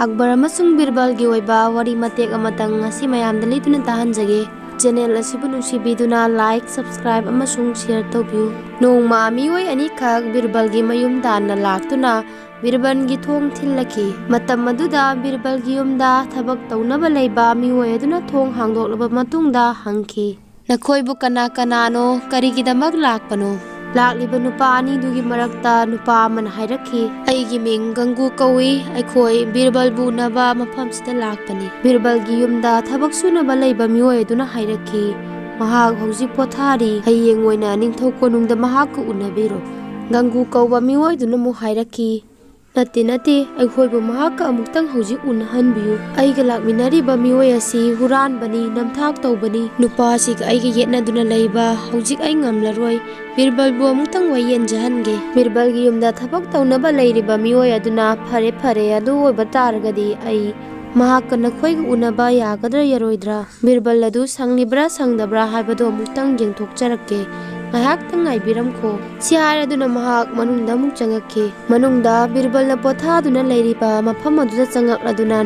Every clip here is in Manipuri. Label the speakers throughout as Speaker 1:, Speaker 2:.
Speaker 1: अकबर अमसुंग बीरबल गी ओइबा worry मतेक अमतंग ngasi mayam da lituna tahanjage channel asibu nungsibiduna like subscribe amasung share tawbiu nongma mioi ani khak Birbal gi mayum dan na laktuna Birbal gi thong thillaki matam maduda Birbal gi yumda thabak tawnaba leiba mioi aduna thong hangdoklaba matungda hangki nakhoi bu kana kana no karigi damak lakpano लाकलिबा नुपा अनि दुगी मरक्ता नुपा मन हाइरखी अइगी मिंग गंगू कौई अखोई बीरबल बु नबा मफम सिदा लाकपनी बीरबल गी युमदा थबक सुनबा लैबा मिओय दुना हाइरखी महाग हौजी पोथारी हयेंग ओइना निंगथौ कोनुंगदा महाग को उनबिरो गंगू कौबा मिओय दुना मु हाइरखी नते नते अखोइबु महाग का अमुक्तंग हौजी उनहनबियु अइगा लाकमिनारिबा मिओय असि हुरान बनी नमथाक तौबनी नुपा सिग अइगा येतना दुना लैबा हौजिक अइ ngamlaroi बीरबल बु अमुक्तंग वयेन जहनगे बीरबल गी युमदा थबक तौनबा लैरिबा मिओय अदुना फरे फरे अदु ओइबा तारगदी अइ महाक नखोइ उनबा यागदर यरोइद्रा बीरबल अदु संगलिब्रा संगदब्रा हाइबदो अमुक्तंग येंगथोकचरके ngahak tang ngai biram kho siara duna mahak manungda muk changakhe manungda Birbal na potha duna leiriba mafam aduda changak laduna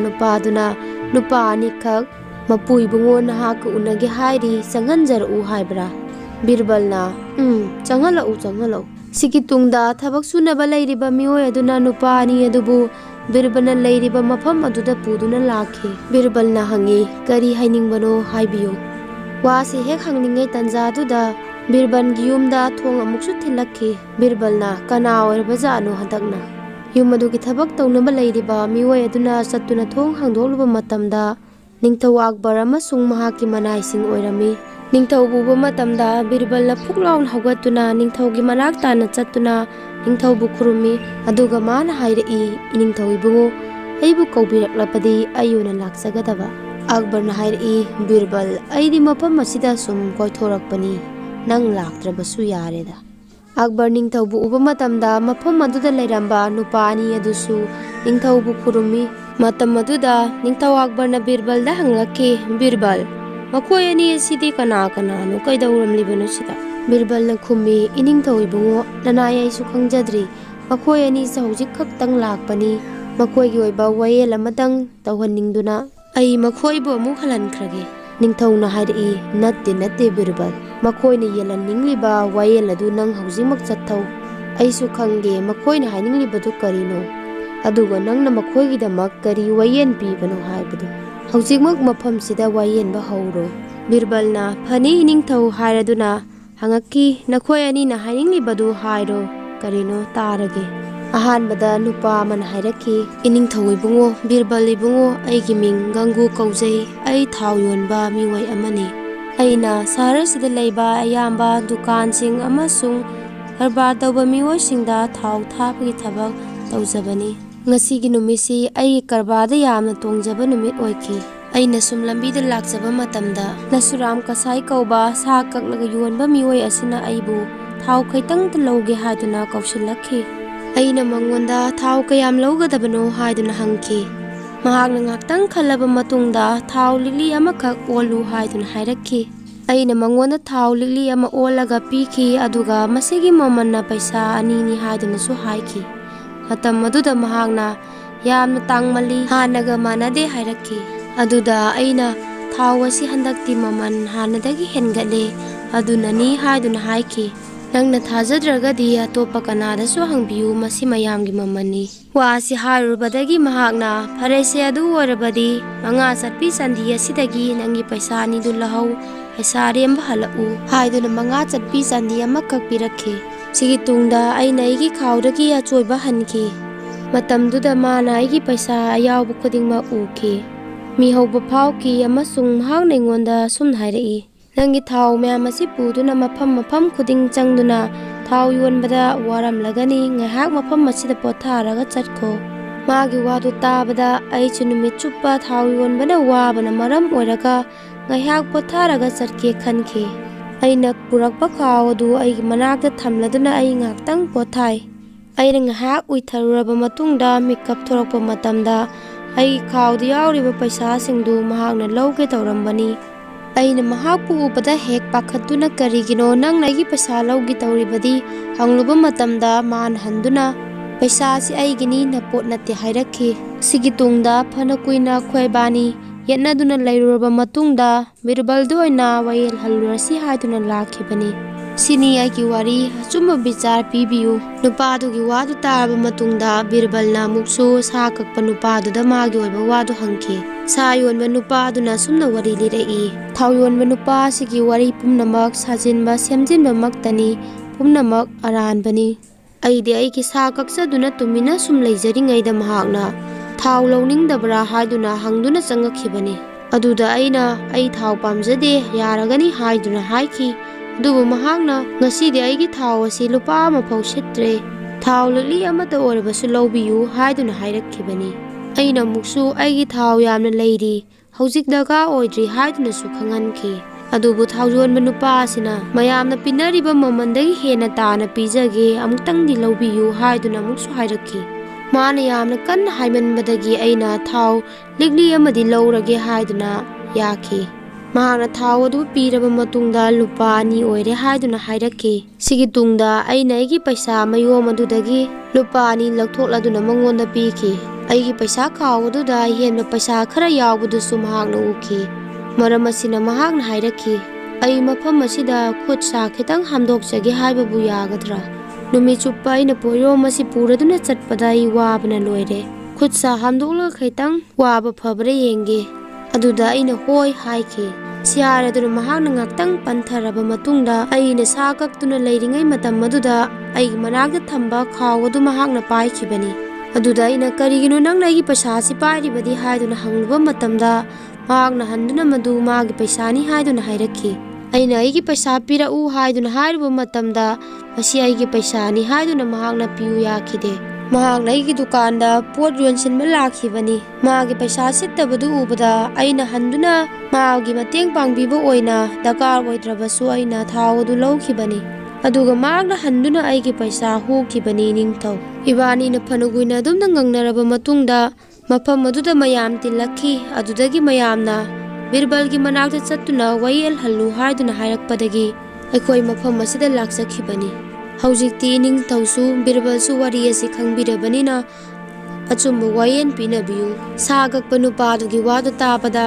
Speaker 1: nupa ani khak mapui bungo na ha ku unage hairi sanganjar u haibra Birbal na changalo siki tungda thabak sunaba leiriba mioi aduna nupa ani adubu Birbal na leiriba mafam aduda puduna lakhe Birbal na hangi kari hainingbano haibiyo wa se hek hangningai tanja duda Birbal गी युमदा थोंग अमुकसु थिलक्खी बीरबल ना कना ओइरबा जानो हदकना युम अदुगी थबक तौनबा लैरिबा मिओय अदुना सत्तुना थोंग हांदोलबा मतमदा निंगथौ अकबर अमसुंग महाकी मनाइसिंग ओइरमी निंगथौ बुबा मतमदा बीरबल ना फुकलाउन हौगतुना निंगथौगी मनाक ताना चत्तुना निंगथौ बु खुरुमी अदुगा मान हाइरई निंगथौ इबुंगो अइबु कौबिरक्लपदी अयुना लाक्सगदबा अकबर ना हाइरई बीरबल अइदी मफम मसिदा सुम कोइथोरकपनी नंग लाक्त्रबसु यारेदा अकबर निंगथौबु उबा मतमदा मफम अदुदा लैरंबा नुपानी अदुसु निंगथौबु खुरुमी मतम अदुदा निंगथौ अकबर ना बीरबल दा हंगलके बीरबल मखोय अनि असिदि कना नो कैदौरमलिबनो सिदा बीरबल ना खुमी इनिंगथौ इबुंगो ननाय आइसु खंगजद्री मखोय अनि सौजिक खक्तंग लाकपनी मखोयगी ओइबा वयेल अमतंग तौहननिंगदुना अइ मखोयबु अमु हलनख्रगे निंगथौना हाइरई नत्ते बीरबल मखोयना येलनिंगलिबा वयेल अदु नंग हौजिमक चत्थौ अइसु खंगे मखोयना हाइनिंगलिबदु करिनो अदुगा नंगना मखोयगिदमक करी वयेन पीबनो हाइबदु हौजिमक मफमसिदा वयेनबा हौरो बीरबलना फनी निंगथौ हाइरदुना हंगक्की नखोय अनिना हाइनिंगलिबदु हाइरो करिनो तारगे अहानबदा नुपा मन हाइरखी इनिंगथौ इबुंगो बीरबल इबुंगो अइगी मिंग गंगू कौजै अइ थाव योनबा मिवै अमनी अइना सहरसिदा लैबा अयाम्बा दुकानसिंग अमसुंग कारबार तौबा मिवैसिंगदा थाव थाबगी थबक तौजबनी ngasi numisi ai karbada yamna tongjaba numit oiki aina sum lambida lakjaba matamda nasuram kasai kauba sa kaklaga yonba mioi asina aibu thau khaitang tloge haduna kausilakhi aina mangonda thau kayam logadabano haiduna hangki mahagna ngaktang khalaba matungda thau lili amakak olu haiduna hairakhi aina mangonda thau lili ama olaga piki aduga masigi mamanna paisa ani ni haiduna su haiki matam aduda mahagna yamna tangmali hanaga manade hairakhi aduda aina thau asi handakti maman hanadagi hengale adunani haiduna haiki nangna thajadragadi atopa kanada su hangbiu masi mayamgi mamani wa asi harubadagi mahagna pharese adu warabadi manga satpi sandi asidagi nangi paisa ni dulahau paisa rem halau haiduna manga satpi sandi amakak pirakhe sigi tungda aina igi khawdagi achoiba hanki matamduda mana igi paisa ayawbu khudingma uki mi hauba phawki amasung mahag nengonda sum hairai nangi thau myam asi puduna mafam khuding changduna thau yonbada waram lagani ngahak mafam masida potharaga chatko magi wadu tabada ai chunumit chuppa thau yonbana wabana maram oiraga ngahak potharaga chatke khanke aina purakpa khawdu ai manakta thamladuna ai ngaktang pothai aina ngahak uitharuraba matungda makeup thorakpa matamda ai khawdu yawriba paisa singdu mahakna lawge tawrambani aina mahakpu ubada hek pakhatuna karigino nang nagi paisa lawgi tawribadi hangluba matamda man handuna पैसासी अꯩगिनी नपोट नते हाइरक्खि सिगी तुंगदा फना कुइना खोइबानी यत्नदुना लैरुरबा मतुंगदा बिरबलदु ओइना वायल हल्लुरसी हाइदुना लाखिबनी सिनी आइगी वारी अचुम्बा विचार पिबियु नुपादुगी वादु तारबा मतुंगदा बिरबलना मुक्सु सा कक्पा नुपादुदा मागी ओइबा वादु हंखि सा योनबा नुपादुना सुमना वारी लिरई थाउ योनबा नुपासिगी वारी पुमनमक साजिनबा सेमजिनबा मक्तनी पुमनमक अरानबनी अइदे अइगी सा कक्सदुना तुमिना सुम लैजरिङैदा महाकना थाउ लौनिंगदबरा हाइदुना हंगदुना चंगखिबनी अदुदा अइना अइ थाउ पामजदे यारगनी हाइदुना हाइखि दुबु महाकना ngasidi aigi थाउ asi lupa ama phau sitre थाउ लली amata orabasु lawbiyu haiduna hairakkhibani aina muksu aigi थाउ yamna leiri hojik daga oidri haiduna su khanganki adubu थाउजोन मनुपा asina mayamna pinariba mamandagi hena taana pijage amuktangdi lawbiyu haiduna muksu hairakhi mana yamna kan haimanbadagi aina थाउ ligli amadi lawrage haiduna yakhi महाना थाउ अदु पीरबा मतुंगदा लुपा नि ओइरे हाइदुना हाइरक्खि सिगी तुंगदा अइना अइगी पैसा मयोम अदुदगी लुपा नि लखथोक्लदुना मंगोंदा पीखि अइगी पैसा खाउ अदुदा हेनबा पैसा खरा यावबदुसु महाकना उखि मरम असिना महाकना हाइरक्खि अइ मफम असिदा खुद सा खितंग हामदोकजगे हाइबबु यागद्रा नुमि चुप्पा अइना पोयरोम असि पुरदुना चटपदा इ वाबना लोइरे खुद सा हामदोकलगा खैतंग वाबा फबरा येंगे अदुदा अइना होय हाइखि सियारदुना महाकना ngaktang pantaraba matungda aina sa kaktuna leiringai matam maduda aigi managda thamba khawadu mahakna paikhibani aduda aina karigino nangna igi paisa si pairibadi haiduna hangluba matamda mahakna handuna madu magi paisani haiduna hairakhi aina aigi paisa pira u haiduna hairuba matamda masi aigi paisani haiduna mahakna piu yakhide महाकना अइगी दुकानदा पोट योनसिनबा लाखिबनी मागी पैसा सित्तबदु उबदा अइना हंदुना मागी मतेंग पांगबिबो ओइना दकार ओइद्रबसु अइना थावदु लौखिबनी अदुगा मागना हंदुना अइगी पैसा होखिबनी निंगथौ इबानी न फनुगुइना दुमना ngangnaraba matungda mafam aduda mayam tilakhi adudagi mayamna बिरबलगी मनाक्ता चत्तुना वायल हल्लु हाइदुना हाइरक्पदगी अखोइ मफम असिदा लाक्सखिबनी हौजिक्ति निंगथौसु बिरबलसु वारी असि खंगबिरबनिना अचुम्बा वायेन पिनबियु सागकपा नुपादुगी वादु तापदा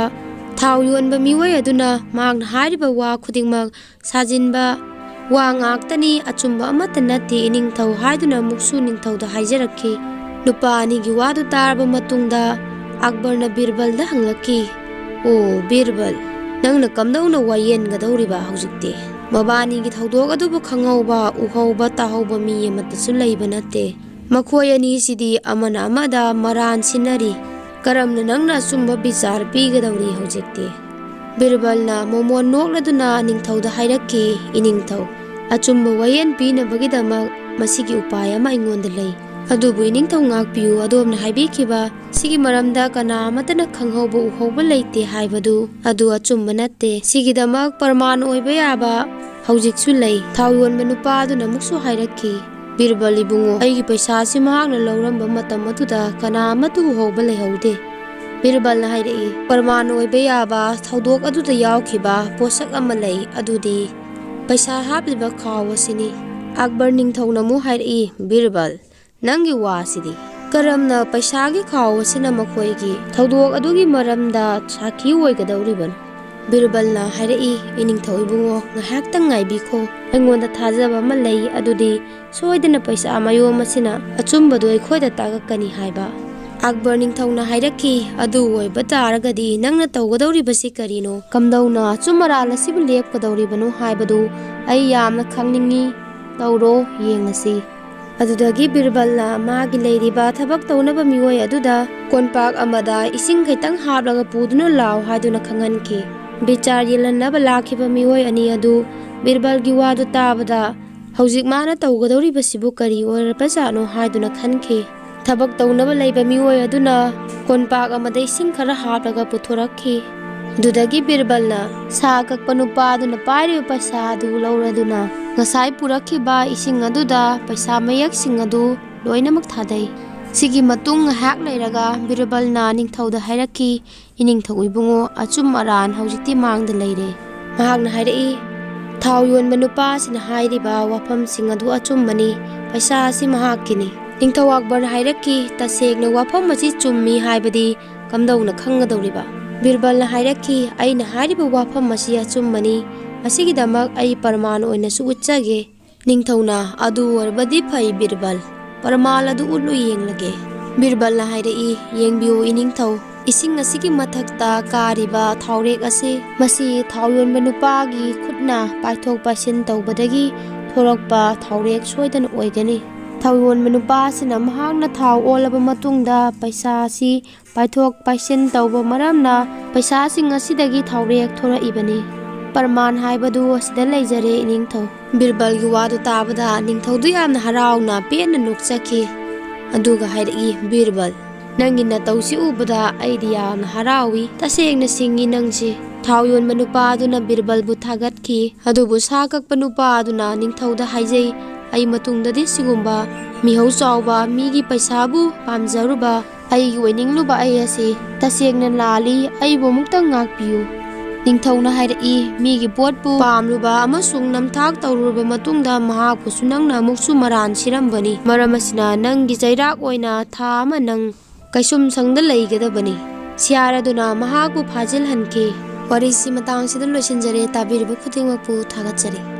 Speaker 1: थाउ योनबा मिवै अदुना मागना हारिबा वा खुदिंगमक साजिनबा वा ngakतनी अचुम्बा अमत नत्ते निंगथौ हाइदुना मुक्सु निंगथौदा हाइजरक्खि नुपा अनिगी वादु तारबा मतुंगदा अकबरना बिरबलदा हंगलक्खि ओ बिरबल नंगना कमदौना वायेन गदौरिबा हौजिक्ते मबानी की थौदोक अदुबु खंगौबा उहौबा ताहौबा मी अमतसु लैबा नत्ते मखोय अनी सिदी अमना अमदा मरान सिनरी करमना नंगना सुम्बा विचार पीगदौरी हौजिक्ते बिरबलना मोमोन नोक्लदुना निंगथौदा हाइरक्खि इनिंगथौ अचुम्बा वायेन पीनबगिदमक मसिगी उपाय अमा अइंगोंदा लै अदुबु इनिंगथौ ngakpiyu अदोमना हाइबिखिबा सिगी मरमदा कना अमतना खंगौबा उहौबा लैते हाइबदु अदु अचुम्बा नत्ते सिगिदमक परमान ओइबा याबा हौजिकसु लै थाउ योनबा नुपादुना मुक्सु हाइरक्खि बिरबल इबुंगो अइगी पैसासि महाकना लौरंबा मतम अदुदा कना अमतु उहौबा लैहौदे बिरबलना हाइरई परमान ओइबा याबा थौदोक अदुदा यावखिबा पोसक अमा लै अदुदि पैसा हापलिबा खावसिनी अकबर निंगथौना मु हाइरई बिरबल नंगी वासिदी करमना पैसागी खावसिना मखोइगी थौदोक अदुगी मरमदा साखी ओइगदौरिबन बिरबलना हाइरई इनिंगथौ इबुंगो ngahaktang ngaibiखो अइंगोंदा थाजबा अमा लै अदुदि सोइदना पैसा मयोम असिना अचुम्बदो अइखोइदा तागकनी हाइबा अकबर निंगथौना हाइरक्खि अदु ओइबा तारगदि नंगना तौगदौरिबसि करिनो कमदौना अचुमरालसिबु लेपकदौरिबनो हाइबदु अइ यामना खंगनिंगी तौरो येंगनसि अदुदगी बिरबलना मागी लैरिबा थबक तौनबा मिओय अदुदा कोनपाक अमदा इसिंग खैतंग हापलगा पुदुना लाव हाइदुना खंगनखि बिचार येलनबा लाखिबा मिओय अनि अदु बिरबलगी वादु ताबदा हौजिक माना तौगदौरिबसिबु करि ओइरपजानो हाइदुना खनखि थबक तौनबा लैबा मिओय अदुना कोनपाक अमदा इसिंग खरा हापलगा पुथोरखि दुदगी बिरबलना सा कक्पा नुपादुना पाइरिबा पैसा अदु लौरदुना ngasai purakhiba ising aduda paisa mayak sing adu loinamak thadai sigi matung hak leiraga birbal na ningthauda hairakhi iningthau ibungo achum aran haujikti mangda leire mahakna hairai thau yon manupa sina hairiba wafam sing adu achum mani paisa si mahakini ꯅꯤꯡꯊꯧ ꯑꯛꯕꯔꯅ ꯍꯥꯏꯔꯛꯈꯤ, ꯇꯁꯦꯡꯅ ꯋꯥꯐꯝ ꯑꯁꯤ ꯆꯨꯝꯃꯤ ꯍꯥꯏꯕꯗꯤ ꯀꯝꯗꯧꯅ ꯈꯪꯒꯗꯧꯔꯤꯕ? ꯕꯤꯔꯕꯜꯅ ꯍꯥꯏꯔꯛꯈꯤ, ꯑꯩꯅ ꯍꯥꯏꯔꯤꯕ ꯋꯥꯐꯝ ꯑꯁꯤ ꯑꯆꯨꯝꯕꯅꯤ, ꯃꯁꯤꯒꯤꯗꯃꯛ ꯑꯩ ꯄꯔꯃꯥꯟ ꯑꯣꯏꯅꯁꯨ ꯎꯠꯆꯒꯦ꯫ ꯅꯤꯡꯊꯧꯅ, ꯑꯗꯨ ꯑꯣꯏꯔꯕꯗꯤ ꯐꯩ ꯕꯤꯔꯕꯜ, ꯄꯔꯃꯥꯟ ꯑꯗꯨ ꯎꯠꯂꯨ ꯌꯦꯡꯂꯒꯦ꯫ ꯕꯤꯔꯕꯜꯅ ꯍꯥꯏꯔꯛꯏ, ꯌꯦꯡꯕꯤꯌꯨ ꯏꯅꯤꯡꯊꯧ, ꯏꯁꯤꯡ ꯑꯁꯤꯒꯤ ꯃꯊꯛꯇ ꯀꯥꯔꯤꯕ ꯊꯥꯎꯔꯦꯛ ꯑꯁꯤ ꯃꯁꯤ ꯊꯥꯎ ꯌꯣꯟꯕ ꯅꯨꯄꯥꯒꯤ ꯈꯨꯠꯅ ꯄꯥꯏꯊꯣꯛ ꯄꯥꯏꯁꯤꯟ ꯇꯧꯕꯗꯒꯤ ꯊꯣꯔꯛꯄ ꯊꯥꯎꯔꯦꯛ ꯁꯣꯏꯗꯅ ꯑꯣꯏꯒꯅꯤ꯫ ꯊꯥꯎ ꯌꯣꯟꯕ ꯅꯨꯄꯥ ꯑꯁꯤꯅ ꯃꯍꯥꯛꯅ ꯊꯥꯎ ꯑꯣꯜꯂꯕ ꯃꯇꯨꯡꯗ ꯄꯩꯁꯥ ꯑꯁꯤ ꯄꯥꯏꯊꯣꯛ ꯄꯥꯏꯁꯤꯟ ꯇꯧꯕ ꯃꯔꯝꯅ ꯄꯩꯁꯥꯁꯤꯡ ꯑꯁꯤꯗꯒꯤ ꯊꯥꯎꯔꯦꯛ ꯊꯣꯔꯛꯏꯕꯅꯤ꯫ ꯄꯔꯃꯥꯟ ꯍꯥꯏꯕꯗꯨ ꯑꯁꯤꯗ ꯂꯩꯖꯔꯦ ꯏꯅꯤꯡꯊꯧ꯫ ꯕꯤꯔꯕꯜꯒꯤ ꯋꯥꯗꯨ ꯇꯥꯕꯗ ꯅꯤꯡꯊꯧꯗꯨ ꯌꯥꯝꯅ ꯍꯔꯥꯎꯅ ꯄꯦꯟꯅ ꯅꯣꯛꯆꯈꯤ꯫ ꯑꯗꯨꯒ ꯍꯥꯏꯔꯛꯏ, ꯕꯤꯔꯕꯜ, ꯅꯪꯒꯤ ꯅꯇꯧꯁꯤ ꯎꯕꯗ ꯑꯩꯗꯤ ꯌꯥꯝꯅ ꯍꯔꯥꯎꯏ, ꯇꯁꯦꯡꯅ ꯁꯤꯡꯉꯤ ꯅꯪꯁꯤ꯫ ꯊꯥꯎ ꯌꯣꯟꯕ ꯅꯨꯄꯥ ꯑꯗꯨꯅ ꯕꯤꯔꯕꯜꯕꯨ ꯊꯥꯒꯠꯈꯤ, ꯑꯗꯨꯕꯨ ꯁꯥ ꯀꯛꯄ ꯅꯨꯄꯥ ꯑꯗꯨꯅ ꯅꯤꯡꯊꯧꯗ ꯍꯥꯏꯖꯩ, ꯑꯩ ꯃꯇꯨꯡꯗꯗꯤ ꯁꯤꯒꯨꯝꯕ ꯃꯤꯍꯧ ꯆꯥꯎꯕ ꯃꯤꯒꯤ ꯄꯩꯁꯥꯕꯨ ꯄꯥꯝꯖꯔꯨꯕ, ꯑꯩꯒꯤ ꯑꯣꯏꯅꯤꯡꯂꯨꯕ ꯑꯩ ꯑꯁꯤ ꯇꯁꯦꯡꯅ ꯂꯥꯜꯂꯤ, ꯑꯩꯕꯨ ꯑꯃꯨꯛꯇꯪ ꯉꯥꯛꯄꯤꯌꯨ꯫ ꯅꯤꯡꯊꯧꯅ ꯍꯥꯏꯔꯛꯏ, ꯃꯤꯒꯤ ꯄꯣꯠꯄꯨ ꯄꯥꯝꯂꯨꯕ ꯑꯃꯁꯨꯡ ꯅꯝꯊꯥꯛ ꯇꯧꯔꯨꯔꯕ ꯃꯇꯨꯡꯗ ꯃꯍꯥꯛꯄꯨꯁꯨ ꯅꯪꯅ ꯑꯃꯨꯛꯁꯨ ꯃꯔꯥꯟ ꯁꯤꯔꯝꯕꯅꯤ꯫ ꯃꯔꯝ ꯑꯁꯤꯅ ꯅꯪꯒꯤ ꯆꯩꯔꯥꯛ ꯑꯣꯏꯅ ꯊꯥ ꯑꯃ ꯅꯪ ꯀꯩꯁꯨꯝꯁꯪꯗ ꯂꯩꯒꯗꯕꯅꯤ꯫ ꯁꯤꯌꯥꯔ ꯑꯗꯨꯅ ꯃꯍꯥꯛꯄꯨ ꯐꯥꯖꯤꯜꯍꯟꯈꯤ꯫ ꯋꯥꯔꯤꯁꯤ ꯃꯇꯥꯡꯁꯤꯗ ꯂꯣꯏꯁꯤꯟꯖꯔꯦ꯫ ꯇꯥꯕꯤꯔꯤꯕ ꯈꯨꯗꯤꯡꯃꯛꯄꯨ ꯊꯥꯒꯠꯆꯔꯤ꯫